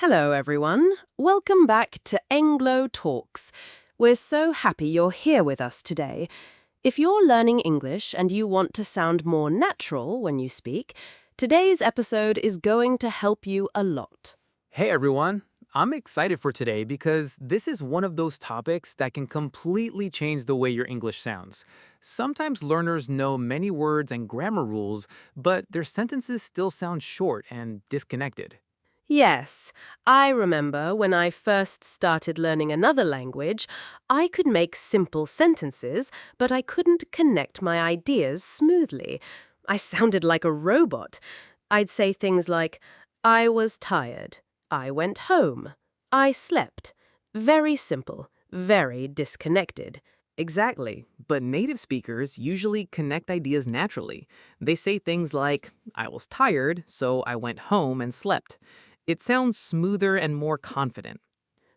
Hello, everyone. Welcome back to Englo Talks. We're so happy you're here with us today. If you're learning English and you want to sound more natural when you speak, today's episode is going to help you a lot. Hey everyone, I'm excited for today because this is one of those topics that can completely change the way your English sounds. Sometimes learners know many words and grammar rules, but their sentences still sound short and disconnected. Yes, I remember when I first started learning another language, I could make simple sentences, but I couldn't connect my ideas smoothly. I sounded like a robot. I'd say things like, I was tired, I went home, I slept. Very simple, very disconnected. Exactly, but native speakers usually connect ideas naturally. They say things like, I was tired, so I went home and slept. It sounds smoother and more confident.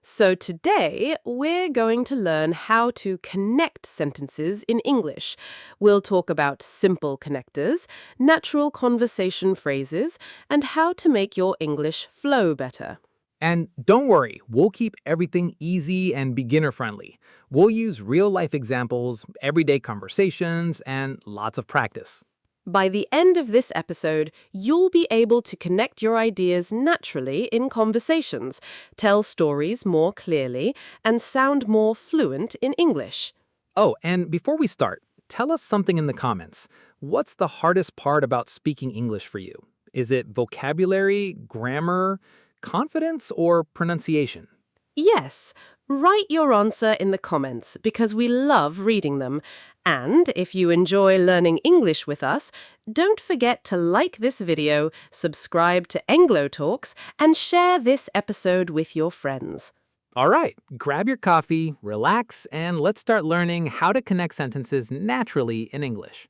So today, we're going to learn how to connect sentences in English. We'll talk about simple connectors, natural conversation phrases, and how to make your English flow better. And don't worry, we'll keep everything easy and beginner-friendly. We'll use real-life examples, everyday conversations, and lots of practice. By the end of this episode, you'll be able to connect your ideas naturally in conversations, tell stories more clearly, and sound more fluent in English. Oh, and before we start, tell us something in the comments. What's the hardest part about speaking English for you? Is it vocabulary, grammar, confidence, or pronunciation? Yes, write your answer in the comments because we love reading them. And if you enjoy learning English with us, don't forget to like this video, subscribe to Englo Talks, and share this episode with your friends. All right, grab your coffee, relax, and let's start learning how to connect sentences naturally in English.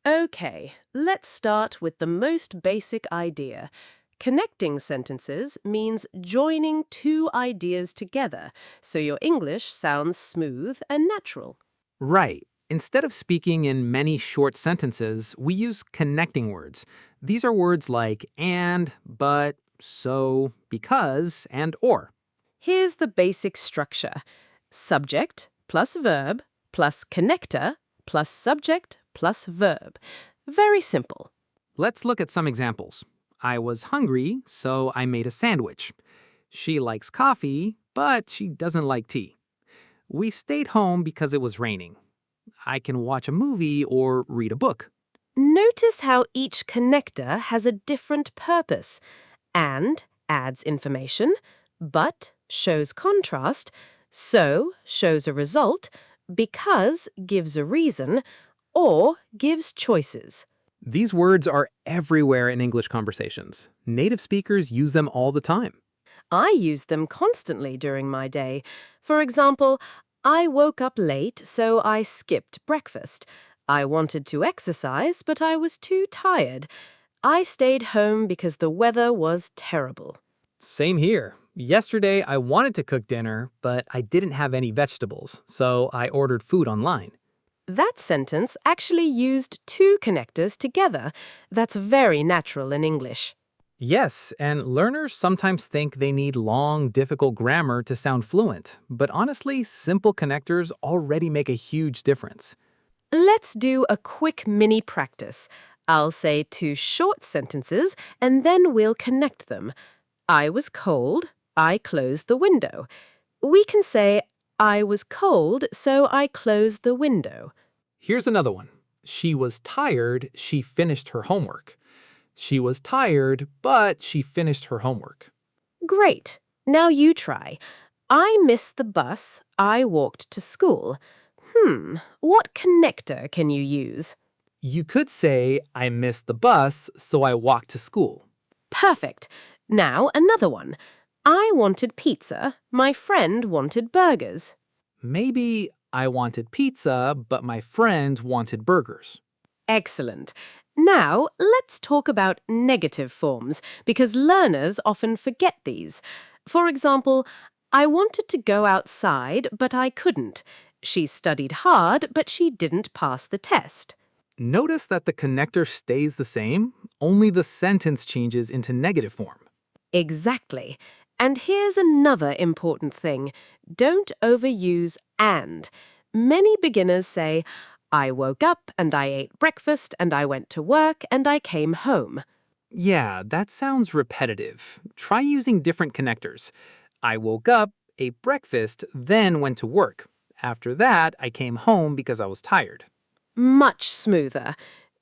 Okay, let's start with the most basic idea. Connecting sentences means joining two ideas together so your English sounds smooth and natural. Right. Instead of speaking in many short sentences, we use connecting words. These are words like and, but, so, because, and or. Here's the basic structure. Subject plus verb plus connector plus subject plus verb. Very simple. Let's look at some examples. I was hungry, so I made a sandwich. She likes coffee, but she doesn't like tea. We stayed home because it was raining. I can watch a movie or read a book. Notice how each connector has a different purpose. And adds information, but shows contrast, so shows a result, because gives a reason, or gives choices. These words are everywhere in English conversations. Native speakers use them all the time. I use them constantly during my day. For example, I woke up late, so I skipped breakfast. I wanted to exercise, but I was too tired. I stayed home because the weather was terrible. Same here. Yesterday, I wanted to cook dinner, but I didn't have any vegetables, so I ordered food online. That sentence actually used two connectors together. That's very natural in English. Yes, and learners sometimes think they need long, difficult grammar to sound fluent, but honestly, simple connectors already make a huge difference. Let's do a quick mini practice. I'll say two short sentences, and then we'll connect them. I was cold, I closed the window. We can say, I was cold, so I closed the window. Here's another one. She was tired, she finished her homework. She was tired, but she finished her homework. Great. Now you try. I missed the bus, I walked to school. What connector can you use? You could say, I missed the bus, so I walked to school. Perfect. Now another one. I wanted pizza, my friend wanted burgers. Maybe I wanted pizza, but my friend wanted burgers. Excellent. Now let's talk about negative forms because learners often forget these. For example, I wanted to go outside, but I couldn't. She studied hard, but she didn't pass the test. Notice that the connector stays the same, only the sentence changes into negative form. Exactly. And here's another important thing. Don't overuse and. Many beginners say, I woke up and I ate breakfast and I went to work and I came home. Yeah, that sounds repetitive. Try using different connectors. I woke up, ate breakfast, then went to work. After that, I came home because I was tired. Much smoother.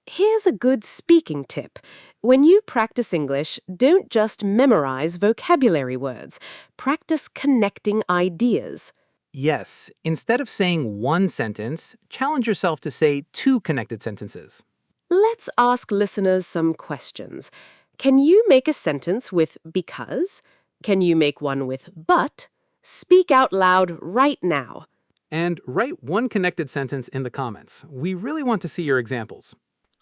Here's a good speaking tip. When you practice English, don't just memorize vocabulary words. Practice connecting ideas. Yes, instead of saying one sentence, challenge yourself to say two connected sentences. Let's ask listeners some questions. Can you make a sentence with because? Can you make one with but? Speak out loud right now. And write one connected sentence in the comments. We really want to see your examples.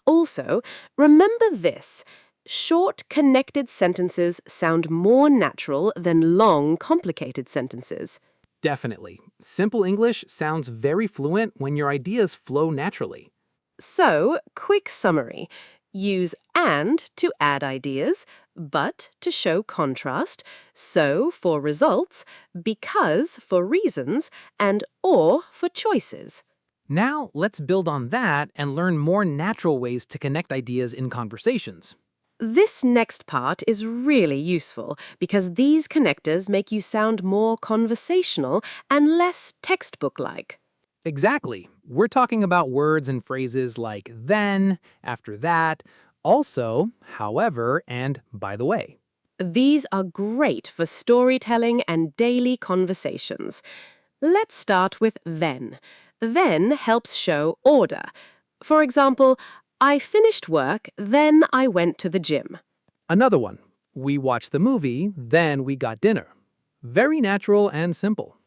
Also, remember this. Short, connected sentences sound more natural than long, complicated sentences. Definitely. Simple English sounds very fluent when your ideas flow naturally. So, quick summary. Use and to add ideas, but to show contrast, so for results, because for reasons, and or for choices. Now, let's build on that and learn more natural ways to connect ideas in conversations. This next part is really useful because these connectors make you sound more conversational and less textbook-like. Exactly. We're talking about words and phrases like then, after that, also, however, and by the way. These are great for storytelling and daily conversations. Let's start with then. Then helps show order. For example, I finished work, then I went to the gym. Another one. We watched the movie, then we got dinner. Very natural and simple.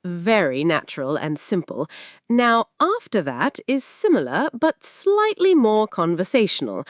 Very natural and simple. Now, after that is similar but slightly more conversational.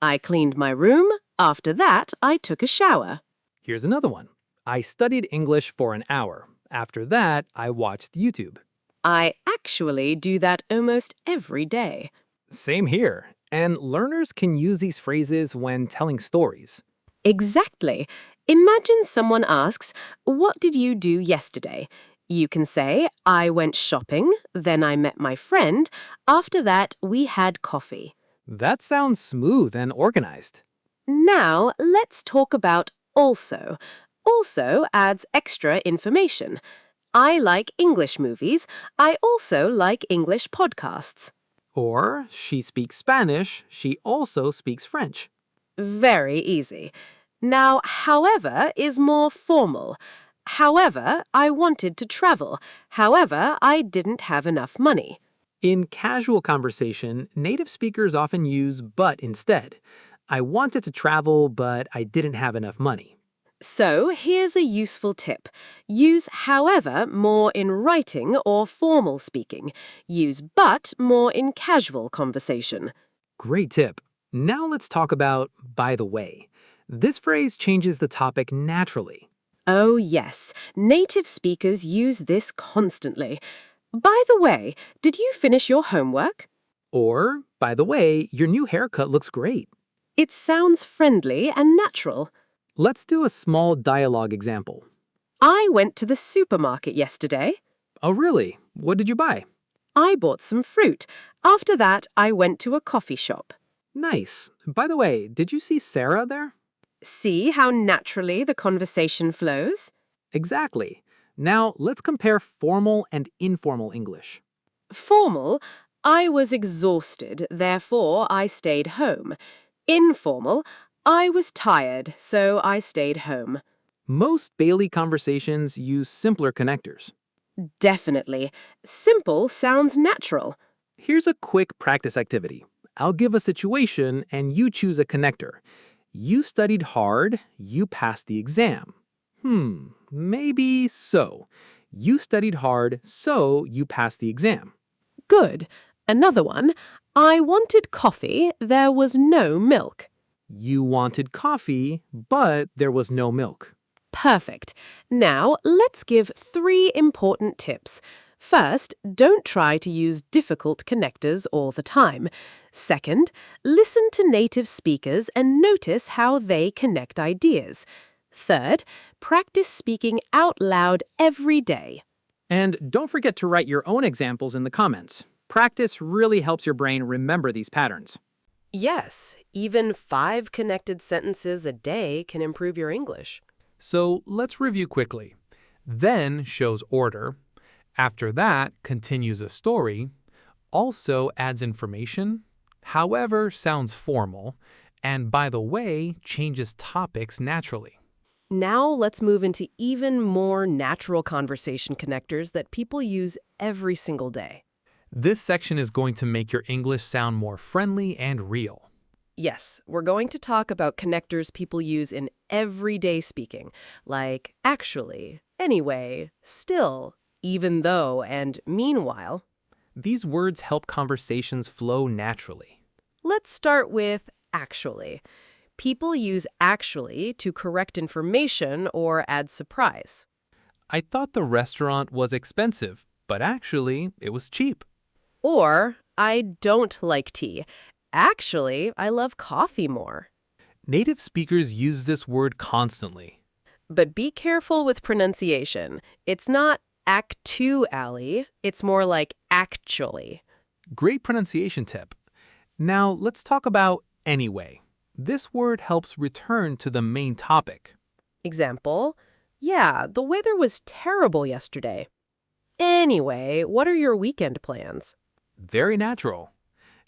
I cleaned my room. After that, I took a shower. Here's another one. I studied English for an hour. After that, I watched YouTube. I actually do that almost every day. Same here. And learners can use these phrases when telling stories. Exactly. Imagine someone asks, what did you do yesterday? You can say, I went shopping, then I met my friend. After that, we had coffee. That sounds smooth and organized. Now, let's talk about also. Also adds extra information. I like English movies. I also like English podcasts. Or, she speaks Spanish, she also speaks French. Very easy. Now, however is more formal. However, I wanted to travel. However, I didn't have enough money. In casual conversation, native speakers often use but instead. I wanted to travel, but I didn't have enough money. So, here's a useful tip. Use however more in writing or formal speaking. Use but more in casual conversation. Great tip. Now let's talk about by the way. This phrase changes the topic naturally. Oh, yes. Native speakers use this constantly. By the way, did you finish your homework? Or, by the way, your new haircut looks great. It sounds friendly and natural. Let's do a small dialogue example. I went to the supermarket yesterday. Oh, really? What did you buy? I bought some fruit. After that, I went to a coffee shop. Nice. By the way, did you see Sarah there? See how naturally the conversation flows? Exactly. Now, let's compare formal and informal English. Formal, I was exhausted, therefore I stayed home. Informal, I was tired, so I stayed home. Most daily conversations use simpler connectors. Definitely. Simple sounds natural. Here's a quick practice activity. I'll give a situation and you choose a connector. You studied hard, you passed the exam. Maybe so. You studied hard, so you passed the exam. Good. Another one. I wanted coffee, there was no milk. You wanted coffee, but there was no milk. Perfect. Now, let's give 3 important tips. First, don't try to use difficult connectors all the time. Second, listen to native speakers and notice how they connect ideas. Third, practice speaking out loud every day. And don't forget to write your own examples in the comments. Practice really helps your brain remember these patterns. Yes, even 5 connected sentences a day can improve your English. So let's review quickly. Then shows order. After that, continues a story. Also adds information. However, sounds formal. And by the way, changes topics naturally. Now let's move into even more natural conversation connectors that people use every single day. This section is going to make your English sound more friendly and real. Yes, we're going to talk about connectors people use in everyday speaking, like actually, anyway, still, even though, and meanwhile. These words help conversations flow naturally. Let's start with actually. People use actually to correct information or add surprise. I thought the restaurant was expensive, but actually, it was cheap. Or, I don't like tea. Actually, I love coffee more. Native speakers use this word constantly. But be careful with pronunciation. It's not actually, it's more like actually. Great pronunciation tip. Now, let's talk about anyway. This word helps return to the main topic. Example, yeah, the weather was terrible yesterday. Anyway, what are your weekend plans? Very natural.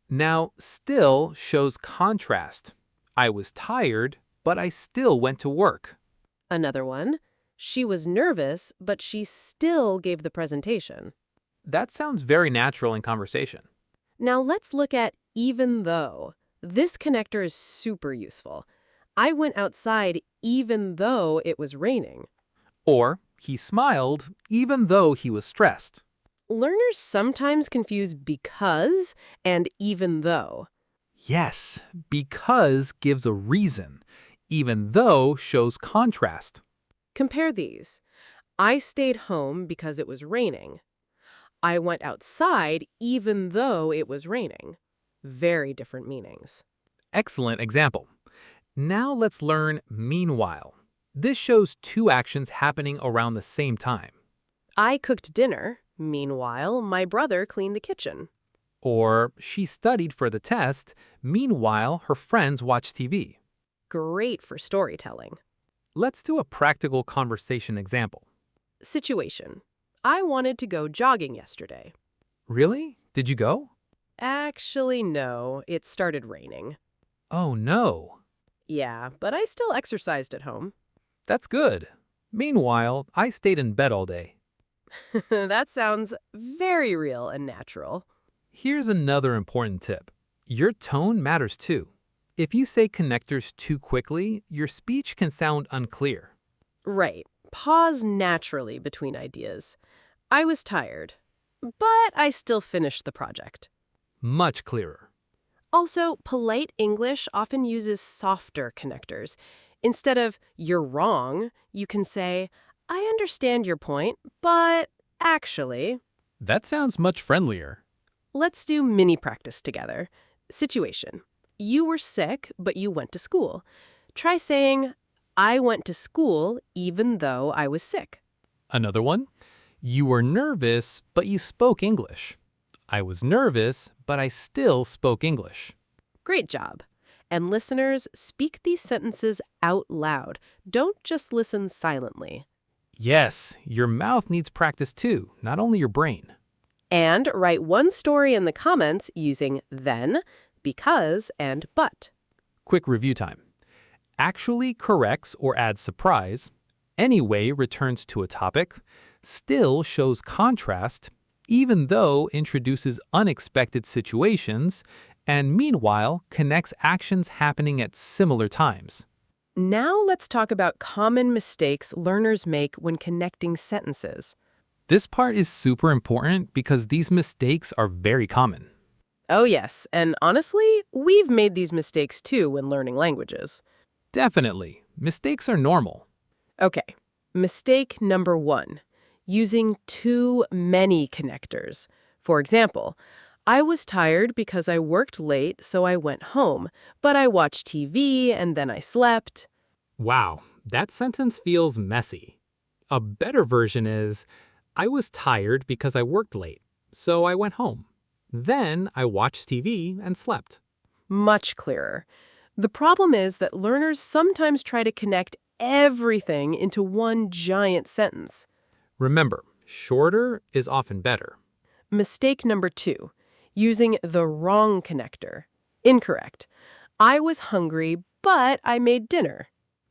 Now, still shows contrast. I was tired, but I still went to work. Another one, she was nervous, but she still gave the presentation. That sounds very natural in conversation. Now let's look at even though. This connector is super useful. I went outside even though it was raining. Or, he smiled even though he was stressed. Learners sometimes confuse because and even though. Yes, because gives a reason. Even though shows contrast. Compare these. I stayed home because it was raining. I went outside even though it was raining. Very different meanings. Excellent example. Now let's learn meanwhile. This shows two actions happening around the same time. I cooked dinner. Meanwhile, my brother cleaned the kitchen. Or she studied for the test. Meanwhile, her friends watched TV. Great for storytelling. Let's do a practical conversation example. Situation. I wanted to go jogging yesterday. Really? Did you go? Actually, no. It started raining. Oh no. Yeah, but I still exercised at home. That's good. Meanwhile, I stayed in bed all day. That sounds very real and natural. Here's another important tip. Your tone matters too. If you say connectors too quickly, your speech can sound unclear. Right. Pause naturally between ideas. I was tired, but I still finished the project. Much clearer. Also, polite English often uses softer connectors. Instead of you're wrong, you can say, I understand your point, but actually. That sounds much friendlier. Let's do mini practice together. Situation. You were sick, but you went to school. Try saying, I went to school even though I was sick. Another one. You were nervous, but you spoke English. I was nervous, but I still spoke English. Great job. And listeners, speak these sentences out loud. Don't just listen silently. Yes, your mouth needs practice too, not only your brain. And write one story in the comments using then, because, and but. Quick review time. Actually corrects or adds surprise. Anyway returns to a topic. Still shows contrast. Even though introduces unexpected situations. And meanwhile connects actions happening at similar times. Now let's talk about common mistakes learners make when connecting sentences. This part is super important because these mistakes are very common. Oh yes, and honestly, we've made these mistakes too when learning languages. Definitely. Mistakes are normal. Okay, mistake number 1. Using too many connectors. For example, I was tired because I worked late, so I went home, but I watched TV and then I slept. Wow, that sentence feels messy. A better version is, I was tired because I worked late, so I went home. Then I watched TV and slept. Much clearer. The problem is that learners sometimes try to connect everything into one giant sentence. Remember, shorter is often better. Mistake number 2, using the wrong connector. Incorrect. I was hungry, but I made dinner.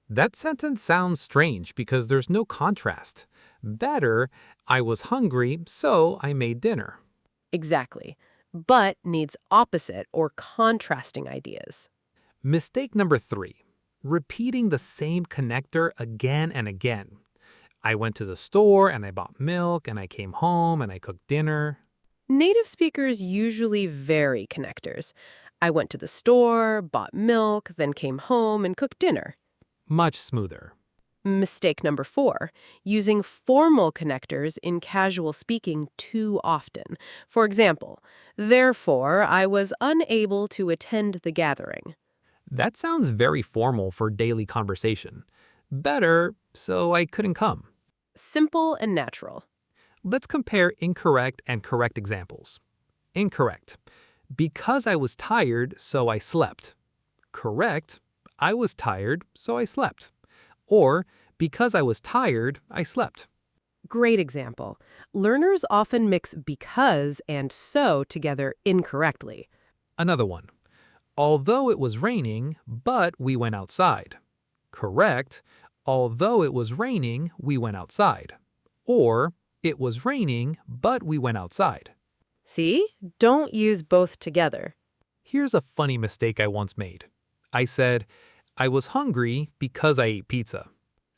That sentence sounds strange because there's no contrast. Better, I was hungry, so I made dinner. Exactly. But needs opposite or contrasting ideas. Mistake number 3, repeating the same connector again and again. I went to the store and I bought milk and I came home and I cooked dinner. Native speakers usually vary connectors. I went to the store, bought milk, then came home and cooked dinner. Much smoother. Mistake number 4, using formal connectors in casual speaking too often. For example, therefore, I was unable to attend the gathering. That sounds very formal for daily conversation. Better, so I couldn't come. Simple and natural. Let's compare incorrect and correct examples. Incorrect. Because I was tired, so I slept. Correct. I was tired, so I slept. Or, because I was tired, I slept. Great example. Learners often mix because and so together incorrectly. Another one. Although it was raining, but we went outside. Correct. Although it was raining, we went outside. Or, it was raining, but we went outside. See? Don't use both together. Here's a funny mistake I once made. I said, I was hungry because I ate pizza.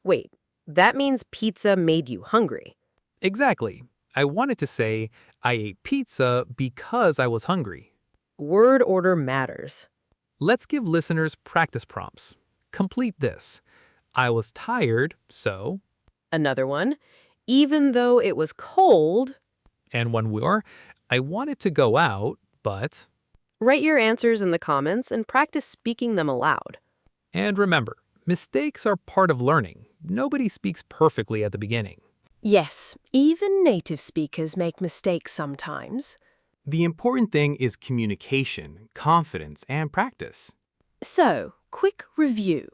Wait, that means pizza made you hungry. Exactly. I wanted to say, I ate pizza because I was hungry. Word order matters. Let's give listeners practice prompts. Complete this. I was tired, so... Another one. Even though it was cold... And one more. I wanted to go out, but... Write your answers in the comments and practice speaking them aloud. And remember, mistakes are part of learning. Nobody speaks perfectly at the beginning. Yes, even native speakers make mistakes sometimes. The important thing is communication, confidence, and practice. So, quick review.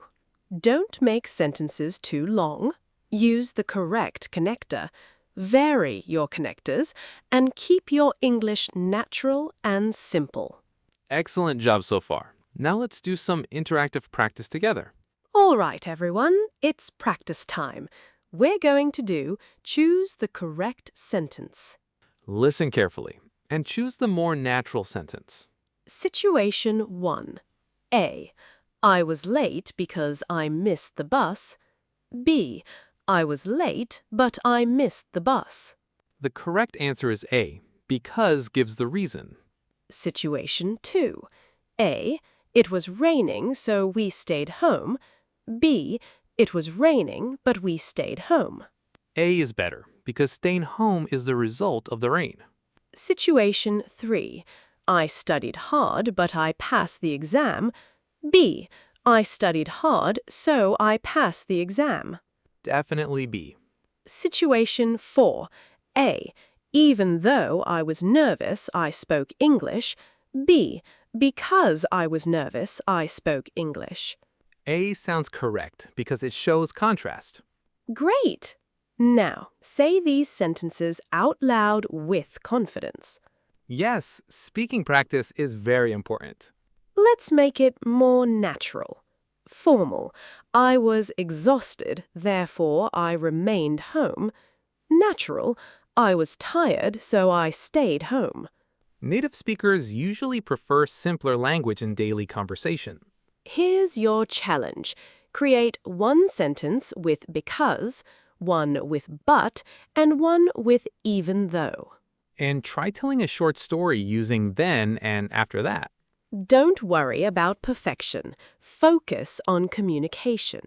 Don't make sentences too long. Use the correct connector. Vary your connectors and keep your English natural and simple. Excellent job so far. Now let's do some interactive practice together. All right, everyone, it's practice time. We're going to do choose the correct sentence. Listen carefully and choose the more natural sentence. Situation 1. A. I was late because I missed the bus. B. I was late, but I missed the bus. The correct answer is A, because gives the reason. Situation 2. A. It was raining, so we stayed home. B. It was raining, but we stayed home. A is better, because staying home is the result of the rain. Situation 3. I studied hard, but I passed the exam. B. I studied hard, so I passed the exam. Definitely B. Situation 4. A. Even though I was nervous, I spoke English. B. Because I was nervous, I spoke English. A sounds correct, because it shows contrast. Great! Now, say these sentences out loud with confidence. Yes, speaking practice is very important. Let's make it more natural. Formal. I was exhausted, therefore I remained home. Natural. I was tired, so I stayed home. Native speakers usually prefer simpler language in daily conversation. Here's your challenge. Create one sentence with because, one with but, and one with even though. And try telling a short story using then and after that. Don't worry about perfection. Focus on communication.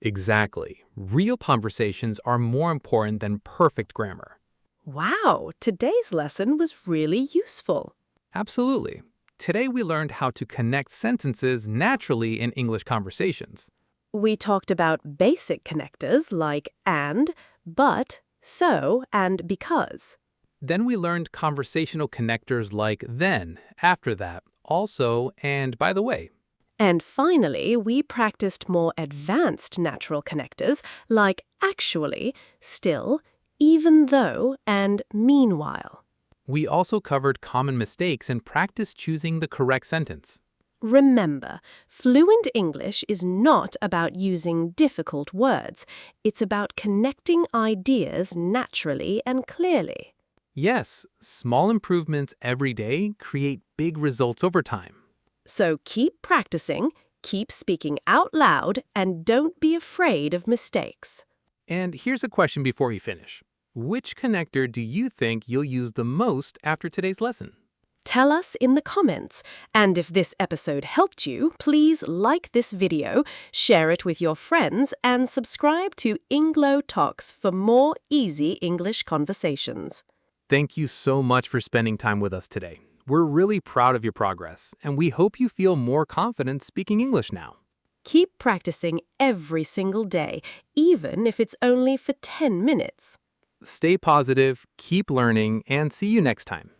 Exactly. Real conversations are more important than perfect grammar. Wow, today's lesson was really useful. Absolutely. Today we learned how to connect sentences naturally in English conversations. We talked about basic connectors like and, but, so, and because. Then we learned conversational connectors like then, after that, also, and by the way. And finally, we practiced more advanced natural connectors like actually, still, even though, and meanwhile. We also covered common mistakes and practiced choosing the correct sentence. Remember, fluent English is not about using difficult words. It's about connecting ideas naturally and clearly. Yes, small improvements every day create big results over time. So keep practicing, keep speaking out loud, and don't be afraid of mistakes. And here's a question before we finish. Which connector do you think you'll use the most after today's lesson? Tell us in the comments. And if this episode helped you, please like this video, share it with your friends, and subscribe to Englo Talks for more easy English conversations. Thank you so much for spending time with us today. We're really proud of your progress, and we hope you feel more confident speaking English now. Keep practicing every single day, even if it's only for 10 minutes. Stay positive, keep learning, and see you next time.